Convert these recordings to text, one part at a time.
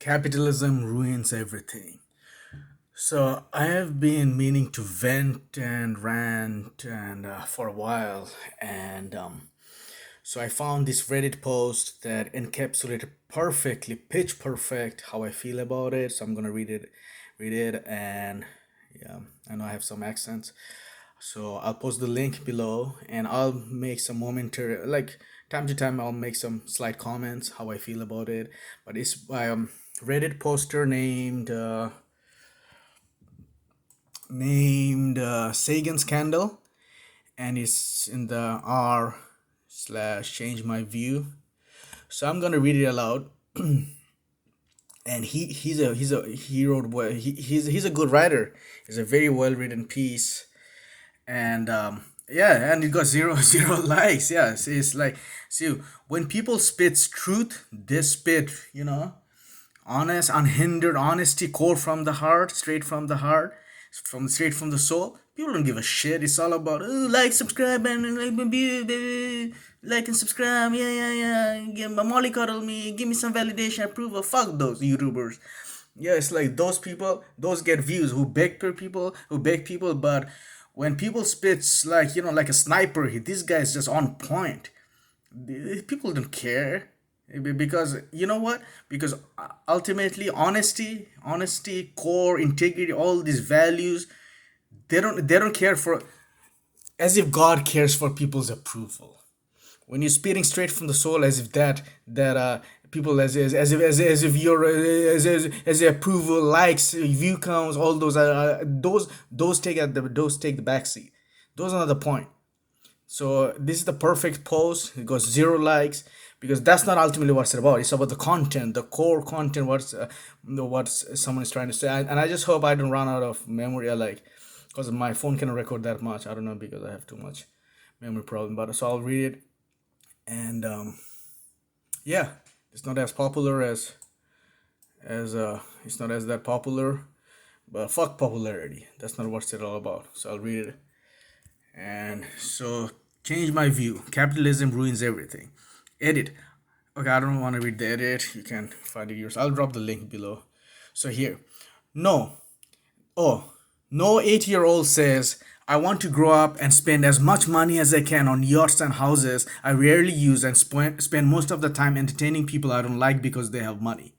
Capitalism ruins everything. So I have been meaning to vent and rant and for a while, and so I found this Reddit post that encapsulated perfectly, pitch perfect, how I feel about it. So I'm gonna read it, and yeah, I know I have some accents. So I'll post the link below, and I'll make some momentary, like time to time, I'll make some slight comments how I feel about it. But it's by Reddit poster named Sagan's Candle, and it's in the r/ change my view. So I'm gonna read it aloud. And he wrote well. He's a good writer. It's a very well written piece, and yeah, and it got zero likes. Yeah, so it's like, see, when people spits truth, they spit, honest, unhindered honesty, core from the heart, straight from the heart, from straight from the soul. People don't give a shit. It's all about, oh, like, subscribe, and like, baby, like and subscribe. Yeah, yeah, yeah. Give my mollycoddle me. Give me some validation, approval. Fuck those YouTubers. Yeah, it's like those people. Those get views. Who beg per people? Who beg people? But when people spits like, like a sniper, this guy is just on point. People don't care, because you know what, because ultimately honesty, core integrity, all these values, they don't care for, as if God cares for people's approval. When you're speaking straight from the soul, as if that people, as if your as the approval, likes, view counts, all those take the backseat. Those are not the point. So this is the perfect post. It got zero likes, because that's not ultimately what it's about. It's about the content, the core content. What someone is trying to say. And I just hope I don't run out of memory. Because my phone cannot record that much. I don't know, because I have too much memory problem. But so I'll read it, and yeah, it's not as popular as it's not as that popular. But fuck popularity. That's not what it's all about. So I'll read it. And so, change my view. Capitalism ruins everything. Edit. Okay, I don't want to read the edit. You can find it yours. I'll drop the link below. So here. No. Oh, no 8-year-old says, I want to grow up and spend as much money as I can on yachts and houses I rarely use, and spend most of the time entertaining people I don't like because they have money.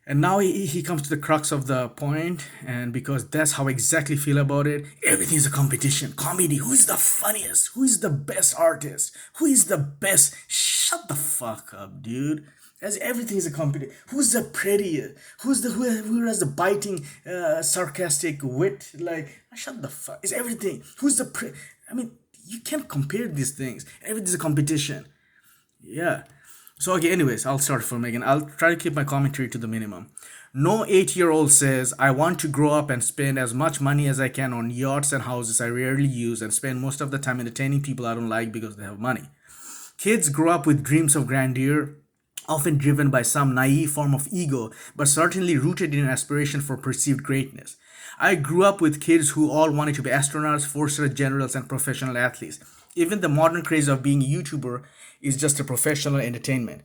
And now he comes to the crux of the point, and because that's how I exactly feel about it. Everything is a competition. Comedy. Who is the funniest? Who is the best artist? Who is the best? Shut the fuck up, dude. As everything is a competition. Who's the prettiest? Who has the biting, sarcastic wit? Like, shut the fuck. It's everything. Who's the I mean, you can't compare these things. Everything's a competition. Yeah. So, okay, anyways, I'll start from again. I'll try to keep my commentary to the minimum. No 8-year-old says, I want to grow up and spend as much money as I can on yachts and houses I rarely use, and spend most of the time entertaining people I don't like because they have money. Kids grow up with dreams of grandeur, often driven by some naive form of ego, but certainly rooted in an aspiration for perceived greatness. I grew up with kids who all wanted to be astronauts, four-star generals, and professional athletes. Even the modern craze of being a YouTuber is just a professional entertainment.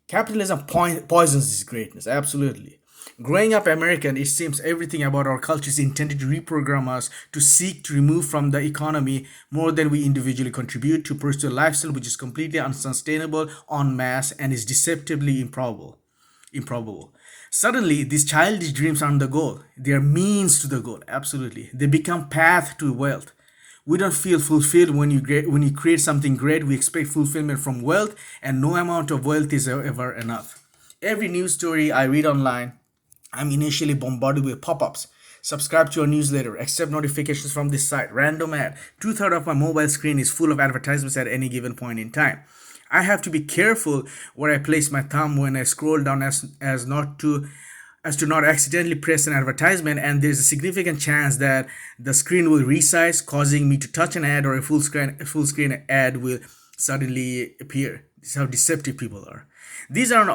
Capitalism poisons this greatness, absolutely. Growing up American, it seems everything about our culture is intended to reprogram us to seek to remove from the economy more than we individually contribute, to pursue a lifestyle which is completely unsustainable en masse and is deceptively improbable. Suddenly, these childish dreams aren't the goal. They are means to the goal. Absolutely. They become path to wealth. We don't feel fulfilled when you create something great. We expect fulfillment from wealth, and no amount of wealth is ever enough. Every news story I read online, I'm initially bombarded with pop-ups. Subscribe to our newsletter. Accept notifications from this site. Random ad. Two-thirds of my mobile screen is full of advertisements at any given point in time. I have to be careful where I place my thumb when I scroll down, as to not accidentally press an advertisement, and there's a significant chance that the screen will resize, causing me to touch an ad, or a full screen ad will suddenly appear. This is how deceptive people are. These aren't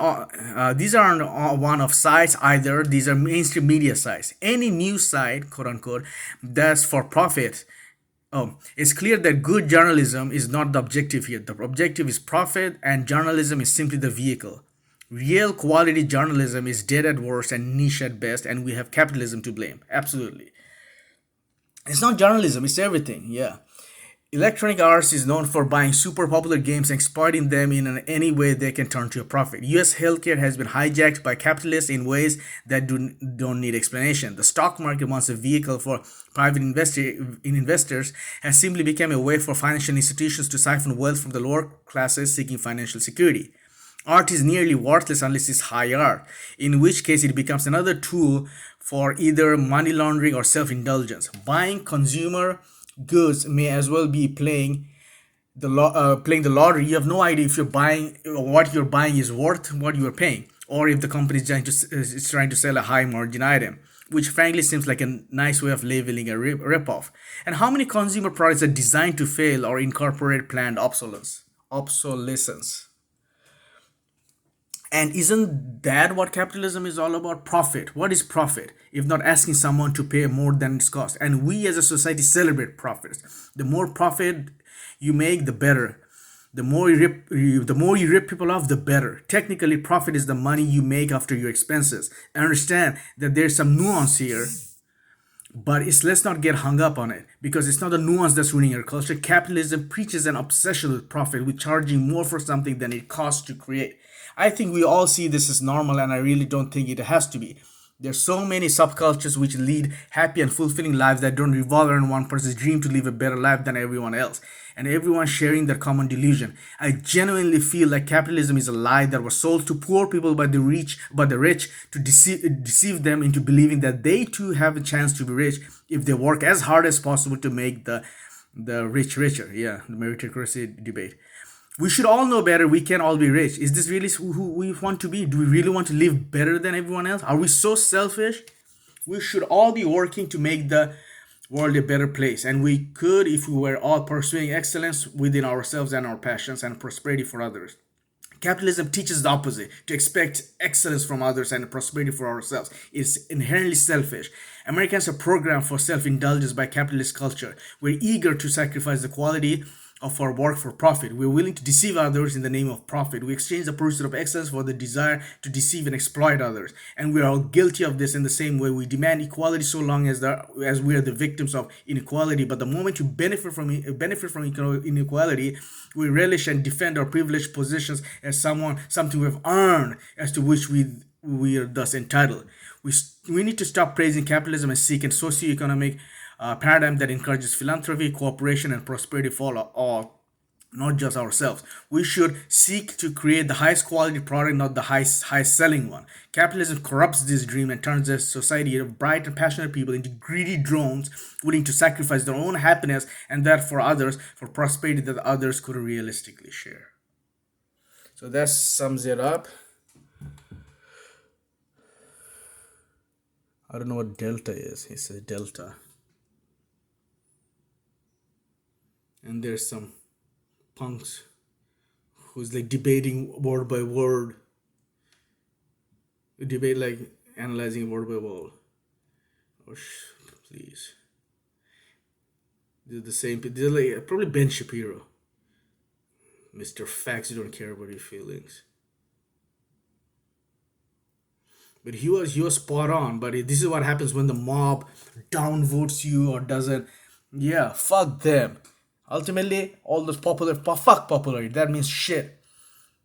one of sites either. These are mainstream media sites. Any news site, quote unquote, that's for profit. Oh, it's clear that good journalism is not the objective here. The objective is profit, and journalism is simply the vehicle. Real quality journalism is dead at worst and niche at best, and we have capitalism to blame. Absolutely. It's not journalism, it's everything. Yeah. Electronic Arts is known for buying super popular games and exploiting them in any way they can turn to a profit. US healthcare has been hijacked by capitalists in ways that don't need explanation. The stock market, once a vehicle for private investors, has simply become a way for financial institutions to siphon wealth from the lower classes seeking financial security. Art is nearly worthless unless it's high art, in which case it becomes another tool for either money laundering or self indulgence. Buying consumer goods may as well be playing the lottery. You have no idea if you're buying what you're buying is worth what you're paying, or if the company is trying to sell a high margin item, which frankly seems like a nice way of labeling a rip-off. And how many consumer products are designed to fail or incorporate planned obsolescence? And isn't that what capitalism is all about? Profit. What is profit if not asking someone to pay more than its cost? And we as a society celebrate profits. The more profit you make, the better. The more you rip people off, the better. Technically, profit is the money you make after your expenses. I understand that there's some nuance here, but let's not get hung up on it, because it's not the nuance that's ruining our culture. Capitalism preaches an obsession with profit, with charging more for something than it costs to create. I think we all see this as normal, and I really don't think it has to be. There's so many subcultures which lead happy and fulfilling lives that don't revolve around one person's dream to live a better life than everyone else, and everyone sharing their common delusion. I genuinely feel like capitalism is a lie that was sold to poor people by the rich to deceive them into believing that they too have a chance to be rich if they work as hard as possible to make the rich richer. Yeah, the meritocracy debate. We should all know better. We can all be rich. Is this really who we want to be? Do we really want to live better than everyone else? Are we so selfish? We should all be working to make the world a better place. And we could if we were all pursuing excellence within ourselves and our passions and prosperity for others. Capitalism teaches the opposite, to expect excellence from others and prosperity for ourselves. It's inherently selfish. Americans are programmed for self indulgence by capitalist culture. We're eager to sacrifice the quality of our work for profit. We're willing to deceive others in the name of profit. We exchange the pursuit of excellence for the desire to deceive and exploit others. And we are all guilty of this in the same way. We demand equality so long as we are the victims of inequality. But the moment you benefit from inequality, we relish and defend our privileged positions as something we've earned, as to which we are thus entitled. We need to stop praising capitalism and seek a socioeconomic paradigm that encourages philanthropy, cooperation, and prosperity for all, not just ourselves. We should seek to create the highest quality product, not the highest selling one. Capitalism corrupts this dream and turns a society of bright and passionate people into greedy drones willing to sacrifice their own happiness and that for others, for prosperity that others could realistically share. So that sums it up. I don't know what delta is. He said delta. And there's some punks who's like debating word by word. Debate like analyzing word by word. Oh, please. They're the same. They're like probably Ben Shapiro. Mr. Facts, you don't care about your feelings. But he was spot on. But this is what happens when the mob downvotes you or doesn't. Yeah, fuck them. Ultimately, all those fuck popularity. That means shit.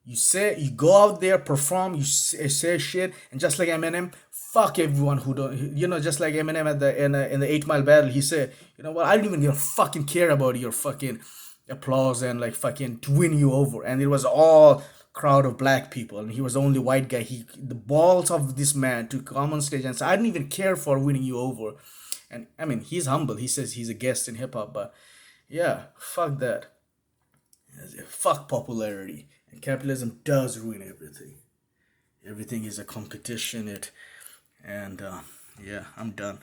You go out there, perform, say shit, and just like Eminem, fuck everyone who don't. Just like Eminem at the 8 Mile battle, he said, you know what? I don't even fucking care about your fucking applause and like fucking to win you over. And it was all crowd of black people, and he was the only white guy. The balls of this man to come on stage and say, I didn't even care for winning you over. And I mean, he's humble. He says he's a guest in hip hop, but yeah, fuck that. Fuck popularity. And capitalism does ruin everything. Everything is a competition. And yeah, I'm done.